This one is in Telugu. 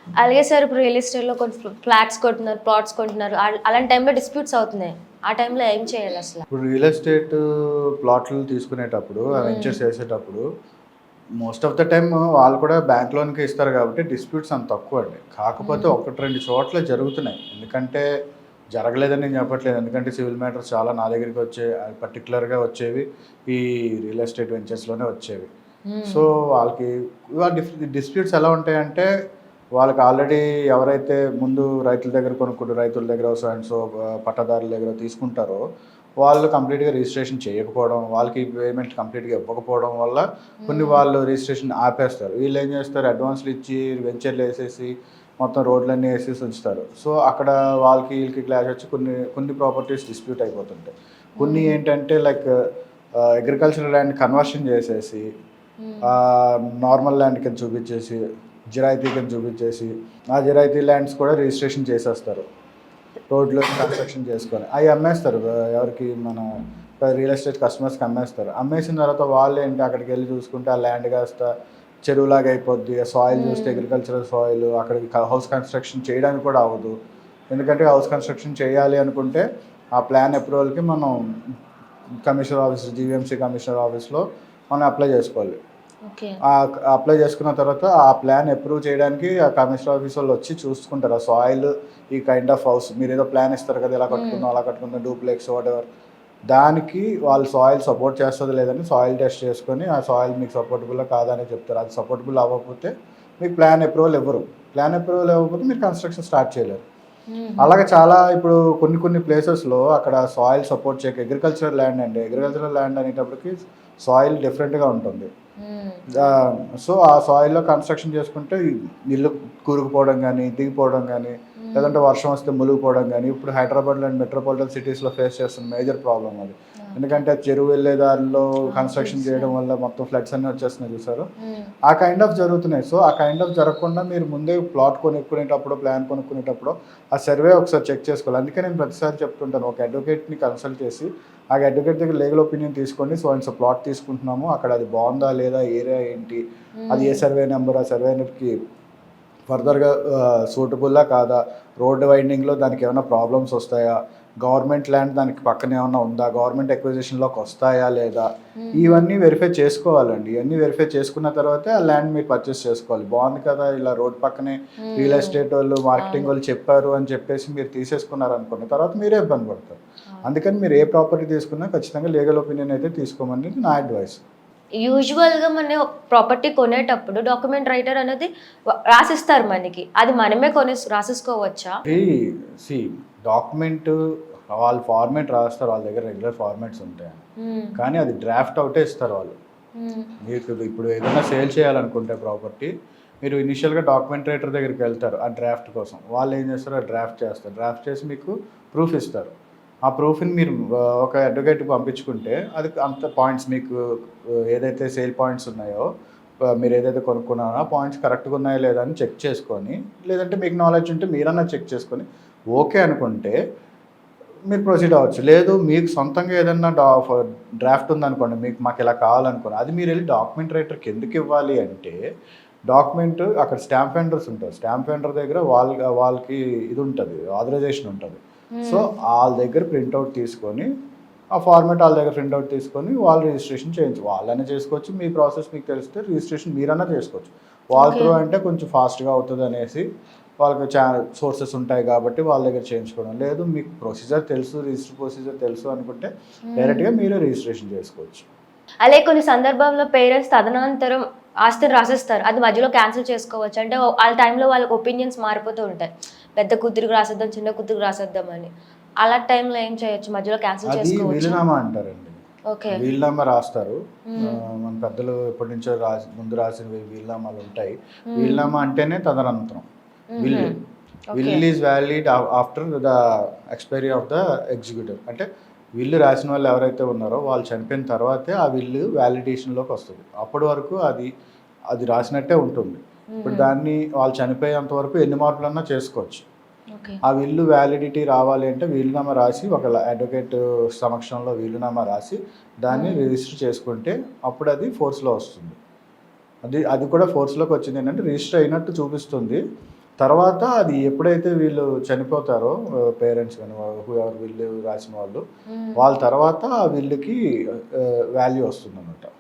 అలాగే సార్ ఇప్పుడు రియల్ ఎస్టేట్లో కొన్ని ఫ్లాట్స్ కొంటున్నారు, ప్లాట్స్ కొంటున్నారు, అలాంటి టైంలో డిస్ప్యూట్స్ అవుతున్నాయి. ఆ టైంలో ఏం చేయాలి అసలు? ఇప్పుడు రియల్ ఎస్టేట్ ప్లాట్లు తీసుకునేటప్పుడు, ఆ వెంచర్స్ వేసేటప్పుడు మోస్ట్ ఆఫ్ ద టైమ్ వాళ్ళు కూడా బ్యాంక్ లోన్కి ఇస్తారు కాబట్టి డిస్ప్యూట్స్ అంత తక్కువ అండి. కాకపోతే ఒకటి రెండు చోట్ల జరుగుతున్నాయి. ఎందుకంటే జరగలేదని నేను చెప్పట్లేదు. ఎందుకంటే సివిల్ మ్యాటర్స్ చాలా నా దగ్గరికి పర్టికులర్గా వచ్చేవి ఈ రియల్ ఎస్టేట్ వెంచర్స్లోనే వచ్చేవి. సో వాళ్ళకి డిస్ప్యూట్స్ ఎలా ఉంటాయంటే, వాళ్ళకి ఆల్రెడీ ఎవరైతే ముందు రైతుల దగ్గర కొనుక్కుంటారో, రైతుల దగ్గర సో అండ్ సో పట్టాదారుల దగ్గర తీసుకుంటారో వాళ్ళు కంప్లీట్గా రిజిస్ట్రేషన్ చేయకపోవడం, వాళ్ళకి పేమెంట్ కంప్లీట్గా ఇవ్వకపోవడం వల్ల కొన్ని వాళ్ళు రిజిస్ట్రేషన్ ఆపేస్తారు. వీళ్ళు ఏం చేస్తారు, అడ్వాన్స్లు ఇచ్చి వెంచర్లు వేసేసి మొత్తం రోడ్లన్నీ వేసేసి ఉంచుతారు. సో అక్కడ వాళ్ళకి వీళ్ళకి క్లాష్ వచ్చి కొన్ని కొన్ని ప్రాపర్టీస్ డిస్ప్యూట్ అయిపోతుంటాయి. కొన్ని ఏంటంటే లైక్ అగ్రికల్చరల్ ల్యాండ్ కన్వర్షన్ చేసేసి నార్మల్ ల్యాండ్ కింద చూపించేసి, జిరాయితీ కింద చూపించేసి, ఆ జిరాయితీ ల్యాండ్స్ కూడా రిజిస్ట్రేషన్ చేసేస్తారు. రోడ్లు కన్స్ట్రక్షన్ చేసుకొని అవి అమ్మేస్తారు. ఎవరికి మన రియల్ ఎస్టేట్ కస్టమర్స్కి అమ్మేస్తారు. అమ్మేసిన తర్వాత వాళ్ళు ఏంటి అక్కడికి వెళ్ళి చూసుకుంటే ఆ ల్యాండ్ కాస్త చెరువులాగా అయిపోద్ది. ఆ సాయిల్ చూస్తే అగ్రికల్చరల్ సాయిల్, అక్కడికి హౌస్ కన్స్ట్రక్షన్ చేయడానికి కూడా అవ్వదు. ఎందుకంటే హౌస్ కన్స్ట్రక్షన్ చేయాలి అనుకుంటే ఆ ప్లాన్ అప్రూవల్కి మనం కమిషనర్ ఆఫీస్, జీవీఎంసీ కమిషనర్ ఆఫీస్లో మనం అప్లై చేసుకోవాలి. అప్లై చేసుకున్న తర్వాత ఆ ప్లాన్ అప్రూవ్ చేయడానికి ఆ కమిషనర్ ఆఫీస్ వాళ్ళు వచ్చి చూసుకుంటారు. ఆ సాయిల్ ఈ కైండ్ ఆఫ్ హౌస్ మీరు ఏదో ప్లాన్ ఇస్తారు కదా, ఇలా కట్టుకుందాం అలా కట్టుకుందాం, డూప్లెక్స్ వాట్ ఎవర్, దానికి వాళ్ళు సాయిల్ సపోర్ట్ చేస్తుంది లేదని సాయిల్ టెస్ట్ చేసుకొని ఆ సాయిల్ మీకు సపోర్టబుల్ కాదని చెప్తారు. అది సపోర్టబుల్ అవ్వకపోతే మీకు ప్లాన్ అప్రూవల్ ఇవ్వరు. ప్లాన్ అప్రూవల్ ఇవ్వకపోతే మీరు కన్స్ట్రక్షన్ స్టార్ట్ చేయలేరు. అలాగే చాలా ఇప్పుడు కొన్ని ప్లేసెస్లో అక్కడ సాయిల్ సపోర్ట్ చేయక అగ్రికల్చరల్ ల్యాండ్ అండి, అగ్రికల్చరల్ ల్యాండ్ అనేటప్పటికి సాయిల్ డిఫరెంట్గా ఉంటుంది. సో ఆ సాయిల్లో కన్స్ట్రక్షన్ చేసుకుంటే ఇల్లు కూరుకుపోవడం కానీ, దిగిపోవడం కానీ, లేదంటే వర్షం వస్తే మునిగిపోవడం కానీ, ఇప్పుడు హైదరాబాద్ లాంటి మెట్రోపాలిటన్ సిటీస్లో ఫేస్ చేస్తున్న మేజర్ ప్రాబ్లం అది. ఎందుకంటే చెరువు వెళ్ళే దారిలో కన్స్ట్రక్షన్ చేయడం వల్ల మొత్తం ఫ్లడ్స్ అన్నీ వచ్చేస్తున్నాయి చూసారు, ఆ కైండ్ ఆఫ్ జరుగుతున్నాయి. సో ఆ కైండ్ ఆఫ్ జరగకుండా మీరు ముందే ప్లాట్ కొనుక్కునేటప్పుడు, ప్లాన్ కొనుక్కునేటప్పుడు ఆ సర్వే ఒకసారి చెక్ చేసుకోవాలి. అందుకే నేను ప్రతిసారి చెప్తుంటాను, ఒక అడ్వకేట్ని కన్సల్ట్ చేసి ఆ అడ్వకేట్ దగ్గర లీగల్ ఒపీనియన్ తీసుకోండి. సో అండ్ సో ప్లాట్ తీసుకుంటున్నాము, అక్కడ అది బాగుందా లేదా, ఏరియా ఏంటి, అది ఏ సర్వే నెంబర్, ఆ సర్వే నెంబర్కి ఫర్దర్గా సూటబుల్లా కాదా, రోడ్డు వైండింగ్లో దానికి ఏమైనా ప్రాబ్లమ్స్ వస్తాయా, గవర్నమెంట్ ల్యాండ్ దానికి పక్కన ఏమైనా ఉందా, గవర్నమెంట్ ఎక్విజిషన్లోకి వస్తాయా లేదా, ఇవన్నీ వెరిఫై చేసుకోవాలండి. ఇవన్నీ వెరిఫై చేసుకున్న తర్వాతే ఆ ల్యాండ్ మీరు పర్చేస్ చేసుకోవాలి. బాగుంది కదా, ఇలా రోడ్ పక్కనే రియల్ ఎస్టేట్ వాళ్ళు, మార్కెటింగ్ వాళ్ళు చెప్పారు అని చెప్పేసి మీరు తీసేసుకున్నారు అనుకున్న తర్వాత మీరే ఇబ్బంది పడతారు. అందుకని మీరు ఏ ప్రాపర్టీ తీసుకున్నా ఖచ్చితంగా లీగల్ ఒపీనియన్ అయితే తీసుకోమని నా అడ్వైస్. యూజువల్గా మన ప్రాపర్టీ కొనేటప్పుడు డాక్యుమెంట్ రైటర్ అనేది రాసిస్తారు మనకి, అది మనమే రాసేసుకోవచ్చా? సి డాక్యుమెంట్ వాళ్ళు ఫార్మేట్ రాస్తారు, వాళ్ళ దగ్గర రెగ్యులర్ ఫార్మేట్స్ ఉంటాయి, కానీ అది డ్రాఫ్ట్ అవుటే ఇస్తారు వాళ్ళు. మీకు ఇప్పుడు ఏదైనా సేల్ చేయాలనుకుంటే ప్రాపర్టీ, మీరు ఇనిషియల్గా డాక్యుమెంట్ రైటర్ దగ్గరికి వెళ్తారు ఆ డ్రాఫ్ట్ కోసం. వాళ్ళు ఏం చేస్తారు, ఆ డ్రాఫ్ట్ చేస్తారు, డ్రాఫ్ట్ చేసి మీకు ప్రూఫ్ ఇస్తారు. ఆ ప్రూఫ్ని మీరు ఒక అడ్వకేట్కి పంపించుకుంటే అది అంత పాయింట్స్ మీకు ఏదైతే సేల్ పాయింట్స్ ఉన్నాయో, మీరు ఏదైతే కొనుక్కున్నారో ఆ పాయింట్స్ కరెక్ట్గా ఉన్నాయో లేదా అని చెక్ చేసుకొని, లేదంటే మీకు నాలెడ్జ్ ఉంటే మీరన్నా చెక్ చేసుకొని ఓకే అనుకుంటే మీరు ప్రొసీడ్ అవ్వచ్చు. లేదు మీకు సొంతంగా ఏదన్నా డ్రాఫ్ట్ ఉందనుకోండి, మాకు ఇలా కావాలనుకోండి, అది మీరు వెళ్ళి డాక్యుమెంట్ రైటర్కి ఎందుకు ఇవ్వాలి అంటే, డాక్యుమెంట్ అక్కడ స్టాంప్ వెండర్స్ ఉంటారు, స్టాంప్ వెండర్ దగ్గర వాళ్ళకి ఇది ఉంటుంది, ఆథరైజేషన్ ఉంటుంది. సో వాళ్ళ దగ్గర ప్రింట్అవుట్ తీసుకొని ఆ ఫార్మేట్ వాళ్ళ దగ్గర ప్రింట్అవుట్ తీసుకొని వాళ్ళు రిజిస్ట్రేషన్ చేయించు, వాళ్ళనే చేసుకోవచ్చు. మీ ప్రాసెస్ మీకు తెలిస్తే రిజిస్ట్రేషన్ మీరన్నా చేసుకోవచ్చు. వాళ్ళ త్రూ అంటే కొంచెం ఫాస్ట్గా అవుతుంది అనేసి వాళ్ళకి సోర్సెస్ ఉంటాయి కాబట్టి వాళ్ళ దగ్గర చేయించుకోవడం. లేదు మీకు ప్రొసీజర్ తెలుసు, రిజిస్టర్ ప్రొసీజర్ తెలుసు అనుకుంటే డైరెక్ట్గా మీరే రిజిస్ట్రేషన్ చేసుకోవచ్చు. అలాగే కొన్ని సందర్భంలో పేరెంట్స్ తదనంతరం ఆస్తిని రాసిస్తారు, అది మధ్యలో క్యాన్సిల్ చేసుకోవచ్చు. అంటే వాళ్ళ టైంలో వాళ్ళకి ఒపీనియన్స్ మారిపోతూ ఉంటాయి, పెద్ద కూతురికి రాసేద్దాం, చిన్న కూతురికి రాసేద్దాం అని. అలా టైంలో ఏం చేయొచ్చు, మధ్యలో క్యాన్సిల్ చేసుకోవచ్చు? వీలునామా అంటారండి. వీలునామా రాస్తారు, మన పెద్దలు ఎప్పటి నుంచో ముందు రాసిన వీలునామాలు ఉంటాయి. వీలునామా అంటేనే తదనంతరం. Will is valid after the expiry of the executive. అంటే విల్లు రాసిన వాళ్ళు ఎవరైతే ఉన్నారో వాళ్ళు చనిపోయిన తర్వాతే ఆ విల్లు వ్యాలిడేషన్లోకి వస్తుంది. అప్పటి వరకు అది రాసినట్టే ఉంటుంది. ఇప్పుడు దాన్ని వాళ్ళు చనిపోయేంత వరకు ఎన్ని మార్పులన్నా చేసుకోవచ్చు. ఆ విల్లు వ్యాలిడిటీ రావాలి అంటే వీలునామా రాసి, ఒక అడ్వకేట్ సమక్షంలో వీలునామా రాసి దాన్ని రిజిస్టర్ చేసుకుంటే అప్పుడు అది ఫోర్స్లో వస్తుంది. అది కూడా ఫోర్స్లోకి వచ్చింది ఏంటంటే రిజిస్టర్ అయినట్టు చూపిస్తుంది. తర్వాత అది ఎప్పుడైతే వీళ్ళు చనిపోతారో పేరెంట్స్ కానీ వీళ్ళు రాసిన వాళ్ళు వాళ్ళ తర్వాత వీళ్ళకి వాల్యూ వస్తుంది అన్నమాట.